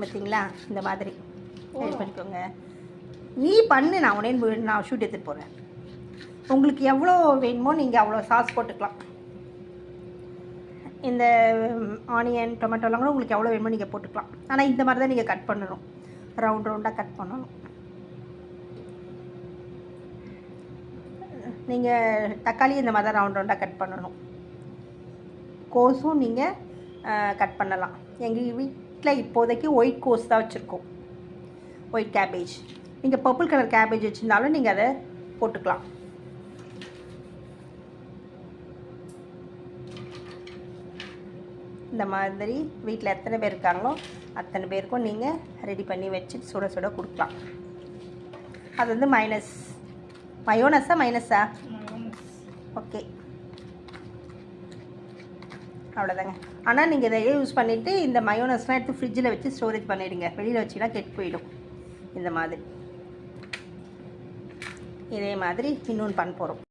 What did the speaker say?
பார்த்தீங்களா? இந்த மாதிரி ரெடி பண்ணிக்கோங்க. நீ பண்ணு, நான் உடனே நான் ஷூட் எடுத்துகிட்டு போகிறேன். உங்களுக்கு எவ்வளோ வேணுமோ நீங்கள் அவ்வளோ சாஸ் போட்டுக்கலாம். இந்த ஆனியன் டொமேட்டோலாம் கூட உங்களுக்கு எவ்வளோ வேணுமோ நீங்கள் போட்டுக்கலாம். ஆனால் இந்த மாதிரி தான் நீங்கள் கட் பண்ணணும், ரவுண்ட் ரவுண்டாக கட் பண்ணணும். நீங்கள் தக்காளி இந்த மாதிரி தான் ரவுண்ட் ரவுண்டாக கட் பண்ணணும். கோஸும் நீங்கள் கட் பண்ணலாம். எங்கள் வீட்டில் இப்போதைக்கு ஒயிட் கோஸ் தான் வச்சுருக்கோம், ஒயிட் கேபேஜ். நீங்கள் பர்பிள் கலர் கேபேஜ் வச்சுருந்தாலும் நீங்கள் அதை போட்டுக்கலாம். இந்த மாதிரி வீட்டில் எத்தனை பேர் இருக்காங்களோ அத்தனை பேருக்கும் நீங்கள் ரெடி பண்ணி வச்சுட்டு சுட சுட கொடுக்கலாம். அது வந்து மைனஸா ஓகே, அவ்வளோதாங்க. ஆனால் நீங்கள் இதை யூஸ் பண்ணிவிட்டு இந்த மயோனஸ்லாம் எடுத்து ஃப்ரிட்ஜில் வச்சு ஸ்டோரேஜ் பண்ணிவிடுங்க. வெளியில் வச்சிங்கன்னா கெட்டு போயிடும். இந்த மாதிரி இதே மாதிரி இன்னொன்று பண்ண போகிறோம்.